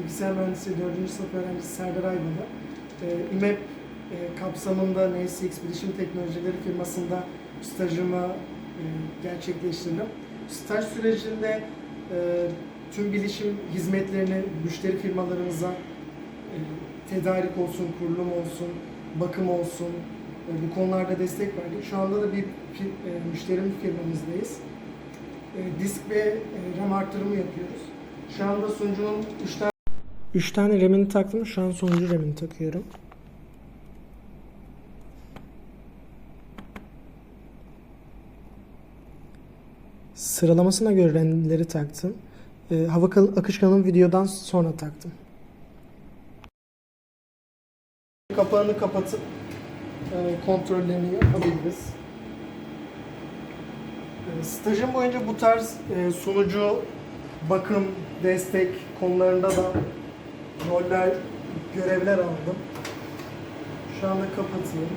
Bilgisayar Mühendisliği 4. sınıf öğrencisi Serdar Ayvalı. İMEP kapsamında NSX Bilişim Teknolojileri firmasında stajımı gerçekleştirdim. Staj sürecinde tüm bilişim hizmetlerini müşteri firmalarımıza tedarik olsun, kurulum olsun, bakım olsun bu konularda destek verdik. Şu anda da bir müşteri firmamızdayız. Disk ve RAM artırımı yapıyoruz. Şu anda sunucunun 3 tane RAM'ini taktım. Şu an sonuncu RAM'ini takıyorum. Sıralamasına göre RAM'leri taktım. Hava akışkanını videodan sonra taktım. Kapağını kapatıp kontrollerini yapabiliriz. Stajım boyunca bu tarz sunucu, bakım, destek konularında da roller, görevler aldım. Şu anda kapatayım.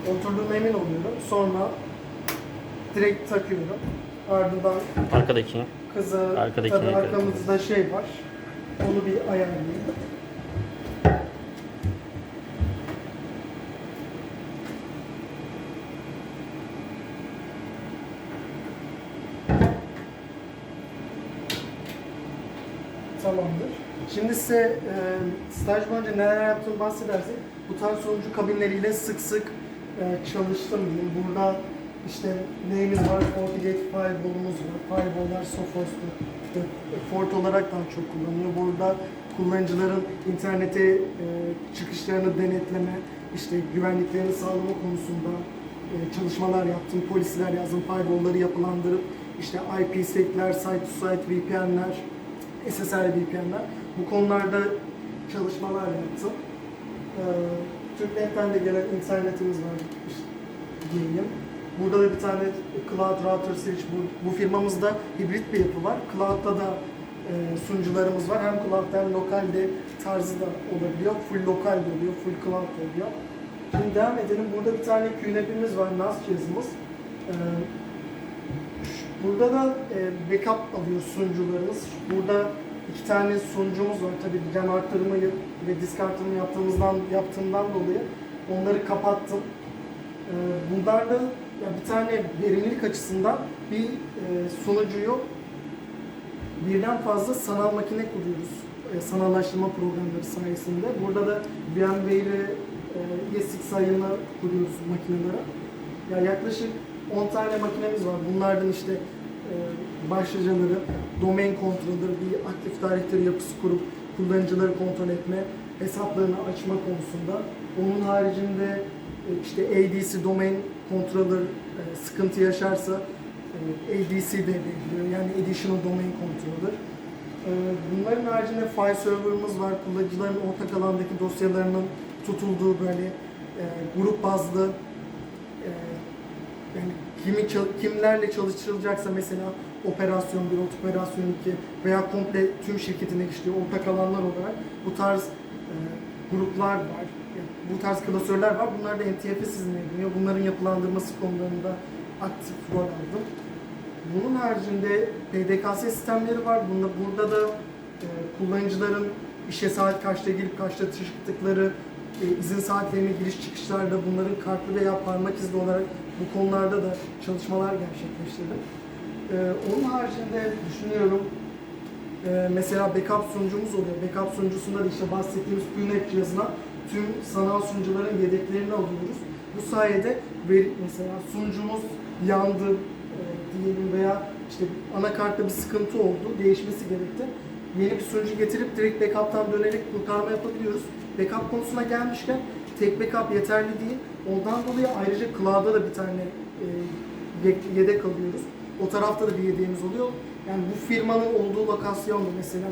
Oturduğuma emin oluyorum. Sonra direkt takıyorum. Ardından Arkadaki tabii arkamızda şey var. Onu bir ayarlayayım. Tamamdır. Şimdi size staj boyunca neler yaptığımı bahsedersek, bu tarz sunucu kabinleriyle sık sık çalıştım diyeyim. Burada işte neyimiz var? FortiGate Firewall'umuz var. Firewall'lar Sophos'tu. Fort olarak daha çok kullanılıyor. Burada kullanıcıların internete çıkışlarını denetleme, işte güvenliklerini sağlama konusunda çalışmalar yaptım. Polisler yazdım. Firewall'ları yapılandırıp işte IPsec'ler, site-to-site VPN'ler, SSL VPN'ler. Bu konularda çalışmalar yaptım. Türknet'ten de gelen internetimiz var diyeyim. Burada da bir tane Cloud Router Switch. Bu firmamızda hibrit bir yapı var. Cloud'da da sunucularımız var. Hem Cloud'da hem lokalde tarzı da olabiliyor. Full lokal de oluyor, full Cloud da oluyor. Şimdi devam edelim. Burada bir tane QNAP'imiz var, NAS cihazımız. Burada da backup alıyor sunucularımız. Burada 2 tane sunucumuz var. Tabii RAM artırımı ve disk artırımı yaptığımdan dolayı onları kapattım. Bunlarda bir tane verimlilik açısından bir sunucuyu birden fazla sanal makine kuruyoruz. Sanallaştırma programları sayesinde. Burada da VMware'i ESX ayına kuruyoruz makinelere. Yaklaşık 10 tane makinemiz var. Bunlardan işte başlıcaları, domain controller, bir aktif directory yapısı kurup kullanıcıları kontrol etme, hesaplarını açma konusunda. Onun haricinde işte ADC, domain controller sıkıntı yaşarsa ADC devreye giriyor. Yani additional domain controller. Bunların haricinde file server'ımız var. Kullanıcıların ortak alandaki dosyalarının tutulduğu böyle grup bazlı yani kimlerle çalışılacaksa mesela operasyon 1, operasyon 2 veya komple tüm şirketine işliyor ortak alanlar olarak bu tarz gruplar var. Yani bu tarz klasörler var. Bunlar da NTFS izleniyor. Bunların yapılandırması konularında aktif rol aldım. Bunun haricinde PDKS sistemleri var. Burada da kullanıcıların işe saat kaçta girip kaçta çıktıkları, izin saatlerine giriş çıkışlarda bunların kartlı veya parmak izli olarak bu konularda da çalışmalar gerçekleştirdim. Onun haricinde düşünüyorum, mesela backup sunucumuz oluyor. Backup sunucusunda da işte bahsettiğimiz QNAP cihazına tüm sanal sunucuların yedeklerini alıyoruz. Bu sayede mesela sunucumuz yandı diyelim veya işte anakartta bir sıkıntı oldu, değişmesi gerekti. Yeni bir sunucu getirip direkt backup'tan dönerek kurtarma yapabiliyoruz. Backup konusuna gelmişken tek backup yeterli değil. Ondan dolayı ayrıca cloud'da da bir tane yedek alıyoruz. O tarafta da bir yedeğimiz oluyor. Yani bu firmanın olduğu lokasyonda mesela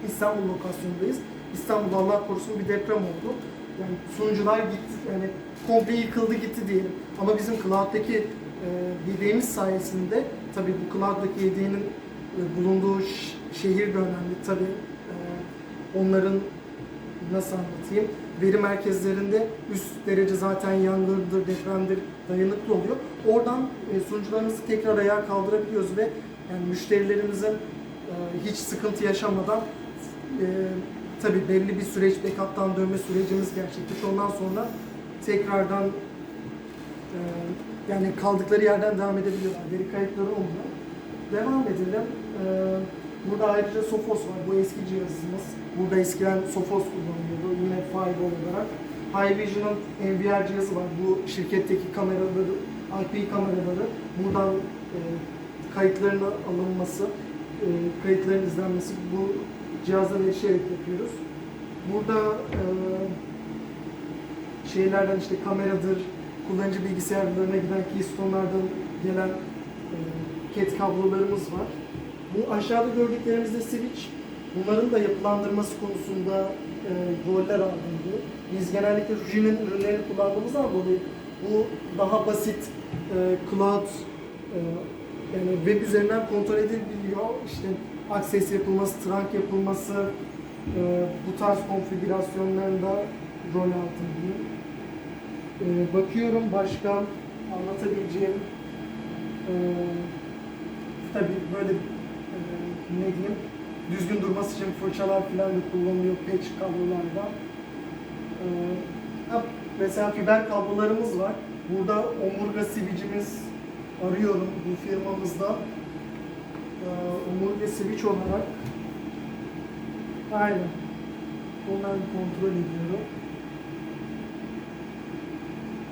İstanbul lokasyondayız. İstanbul'da Allah korusun bir deprem oldu. Yani sunucular gitti, yani komple yıkıldı gitti diyelim. Ama bizim cloud'daki yedeğimiz sayesinde tabii bu cloud'daki yedeğinin bulunduğu şehir de önemli. Tabii onların nasıl anlatayım? Veri merkezlerinde üst derece zaten yangındır, depremdir, dayanıklı oluyor. Oradan sunucularımızı tekrar ayağa kaldırabiliyoruz ve yani müşterilerimizin hiç sıkıntı yaşamadan tabii belli bir süreç, backup'tan dönme sürecimiz gerçekleşiyor. Ondan sonra tekrardan yani kaldıkları yerden devam edebiliyorlar. Veri kayıtları olmuyor. Devam edelim. Burada ayrıca Sophos var. Bu eski cihazımız. Burada eskiden Sophos kullanılıyordu. Yine firewall olarak. Hikvision'ın NVR cihazı var. Bu şirketteki kameraları, IP kameraları. Buradan kayıtların alınması, kayıtların izlenmesi bu cihazdan erişerek yapıyoruz. Burada şeylerden işte kameradır, kullanıcı bilgisayarlarına giden keystone'lardan gelen CAT kablolarımız var. Bu aşağıda gördüklerimizde switch. Bunların da yapılandırması konusunda roller alındı. Biz genellikle Fuji'nin ürünlerini kullandığımızdan dolayı bu daha basit cloud yani web üzerinden kontrol edilebiliyor. İşte access yapılması, trunk yapılması, bu tarz konfigürasyonlarında rol aldı diyeyim. Bakıyorum başka anlatabileceğim tabii böyle ne diyeyim düzgün durması için fırçalar falan da kullanılıyor patch kablolarda. Mesela fiber kablolarımız var. Burada omurga switch'imiz arıyorum bu firmamızda. Omurga switch olarak aynen onları kontrol ediyorum.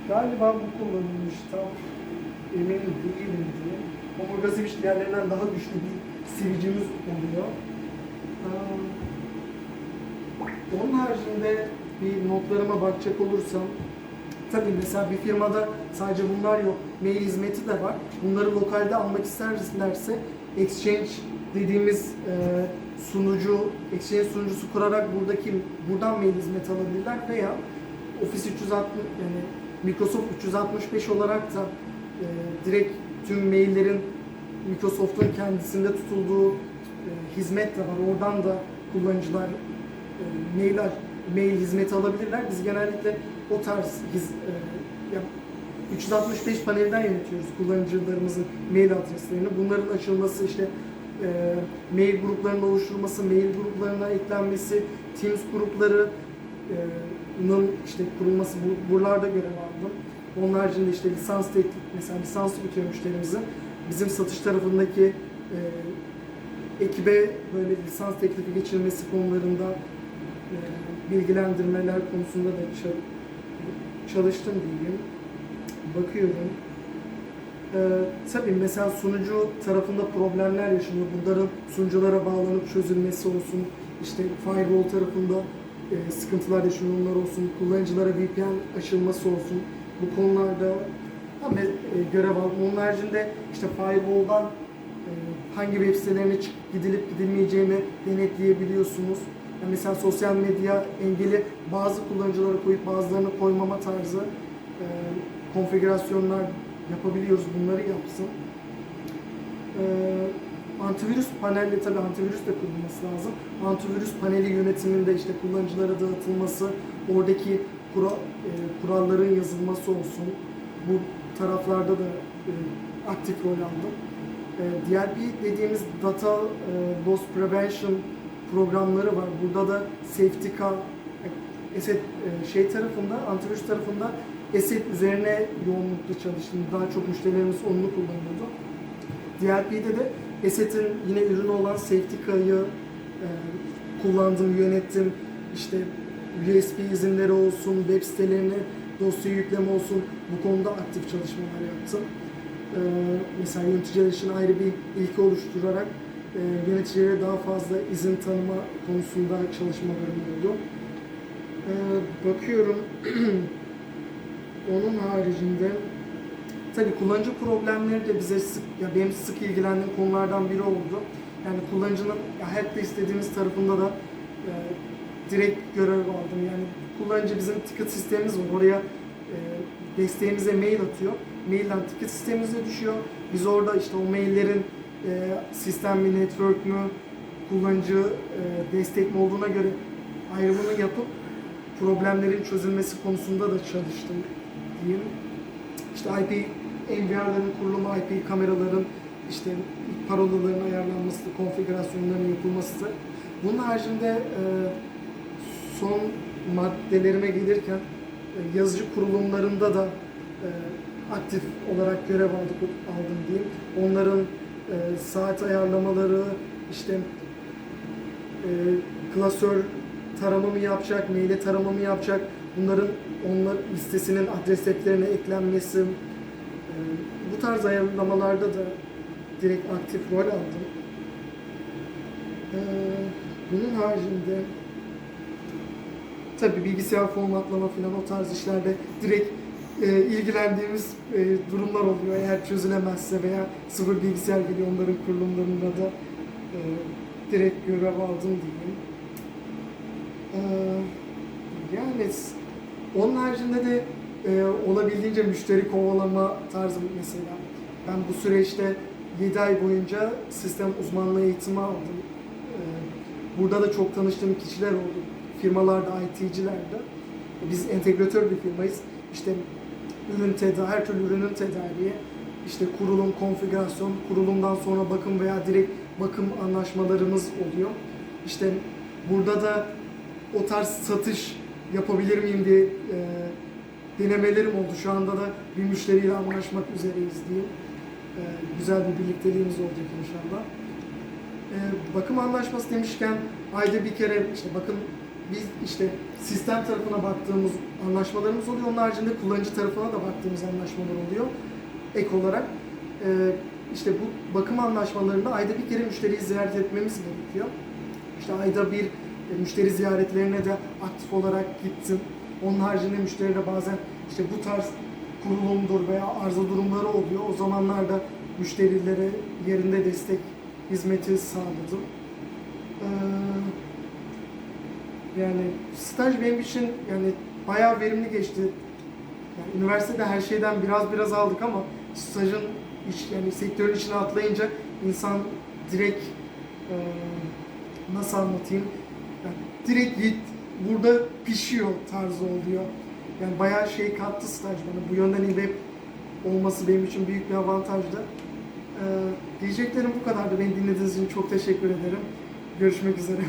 Galiba bu kullanılmış, tam emin değilim diye. Omurga switch diğerlerinden daha güçlü bir switch'imiz oluyor. Onun haricinde bir notlarıma bakacak olursam, tabii mesela bir firmada sadece bunlar yok, mail hizmeti de var. Bunları lokalde almak isterlerse Exchange dediğimiz Exchange sunucusu kurarak buradan mail hizmeti alabilirler veya Office 360 yani Microsoft 365 olarak da direkt tüm maillerin Microsoft'un kendisinde tutulduğu hizmet de var. Oradan da kullanıcılar mail hizmeti alabilirler. Biz genellikle o tarz 365 panelden yönetiyoruz kullanıcılarımızın mail adreslerini. Bunların açılması, işte mail gruplarının oluşturulması, mail gruplarına eklenmesi, Teams grupları işte kurulması, buralarda görev aldım. Onun haricinde işte mesela lisans bitiyor müşterimizin. Bizim satış tarafındaki ekibe böyle lisans teklifi geçirmesi konularında bilgilendirmeler konusunda da çalıştım diyeyim. Bakıyorum. Tabii mesela sunucu tarafında problemler yaşanıyor. Bunların sunuculara bağlanıp çözülmesi olsun, işte firewall tarafında sıkıntılar yaşanıyor, onlar olsun, kullanıcılara VPN açılması olsun. Bu konularda görev aldım. Onun haricinde işte firewall'dan hangi web sitelerine gidilip gidilmeyeceğini denetleyebiliyorsunuz. Yani mesela sosyal medya engeli bazı kullanıcılara koyup bazılarını koymama tarzı konfigürasyonlar yapabiliyoruz. Bunları yapsın. Antivirüs paneli, tabii antivirüs de kurulması lazım. Antivirüs paneli yönetiminde işte kullanıcılara dağıtılması, oradaki kuralların yazılması olsun. Bu taraflarda da aktif rol aldım. DLP dediğimiz Data Loss Prevention programları var. Burada da Safety Car, tarafında, antivirüs tarafında ESET üzerine yoğunlukla çalıştım. Daha çok müşterilerimiz onu kullanıyordu. DLP'de de ESET'in yine ürünü olan Safety Car'ı kullandım, yönettim. İşte USB izinleri olsun, web sitelerine dosya yükleme olsun, bu konuda aktif çalışmalar yaptım. Mesela yöneticiler için ayrı bir ilke oluşturarak yöneticilere daha fazla izin tanıma konusunda çalışmalarım oldu. Bakıyorum, onun haricinde tabii kullanıcı problemleri de benim sık ilgilendiğim konulardan biri oldu. Yani kullanıcının helpdesk dediğimiz tarafında da direkt görev aldım. Yani kullanıcı, bizim ticket sistemimiz var. Oraya desteğimize mail atıyor. Mailden ticket sistemimize düşüyor. Biz orada işte o maillerin sistem mi, network mü, kullanıcı destek mi olduğuna göre ayrımını yapıp problemlerin çözülmesi konusunda da çalıştım diyeyim. işte IP MVR'ların kurulumu, IP kameraların işte parolaların ayarlanması, konfigürasyonların yapılması. Bunun haricinde son maddelerime gelirken yazıcı kurulumlarında da aktif olarak görev aldım diyeyim. Onların saat ayarlamaları, işte klasör tarama mı yapacak, maile tarama mı yapacak, onlar listesinin adres setlerine eklenmesi, bu tarz ayarlamalarda da direkt aktif rol aldım. Bunun haricinde tabii bilgisayar formatlama falan o tarz işlerde direkt ilgilendiğimiz durumlar oluyor. Eğer çözülemezse veya sıfır bilgisayar geliyor, onların kurulumlarında da direkt görev aldım diyeyim. Yani onun haricinde de olabildiğince müşteri kovalama tarzı mesela. Ben bu süreçte 7 ay boyunca sistem uzmanlığı eğitimi aldım. Burada da çok tanıştığım kişiler oldu. Firmalarda, IT'cilerde. Biz entegratör bir firmayız. İşte ürün tedariği, her türlü ürünün tedariği, işte kurulum, konfigürasyon, kurulumdan sonra bakım veya direkt bakım anlaşmalarımız oluyor. İşte burada da o tarz satış yapabilir miyim diye denemelerim oldu. Şu anda da bir müşteriyle anlaşmak üzereyiz diyeyim. Güzel bir birlikteliğimiz olacak inşallah. Bakım anlaşması demişken ayda bir kere işte bakın biz işte sistem tarafına baktığımız anlaşmalarımız oluyor. Onun haricinde kullanıcı tarafına da baktığımız anlaşmalar oluyor. Ek olarak işte bu bakım anlaşmalarında ayda bir kere müşteriyi ziyaret etmemiz gerekiyor. İşte ayda bir müşteri ziyaretlerine de aktif olarak gittim. Onun haricinde müşteriyle bazen işte bu tarz kurulumdur veya arıza durumları oluyor. O zamanlarda müşterilere yerinde destek hizmeti sağladım. Yani staj benim için yani bayağı verimli geçti. Yani üniversitede her şeyden biraz aldık ama stajın yani sektörün içine atlayınca insan direkt nasıl anlatayım? Yani direkt git burada pişiyor tarzı oluyor. Yani bayağı şey kattı staj bana. Bu yönden İBEP olması benim için büyük bir avantajdı. Diyeceklerim bu kadardı. Beni dinlediğiniz için çok teşekkür ederim. Görüşmek üzere.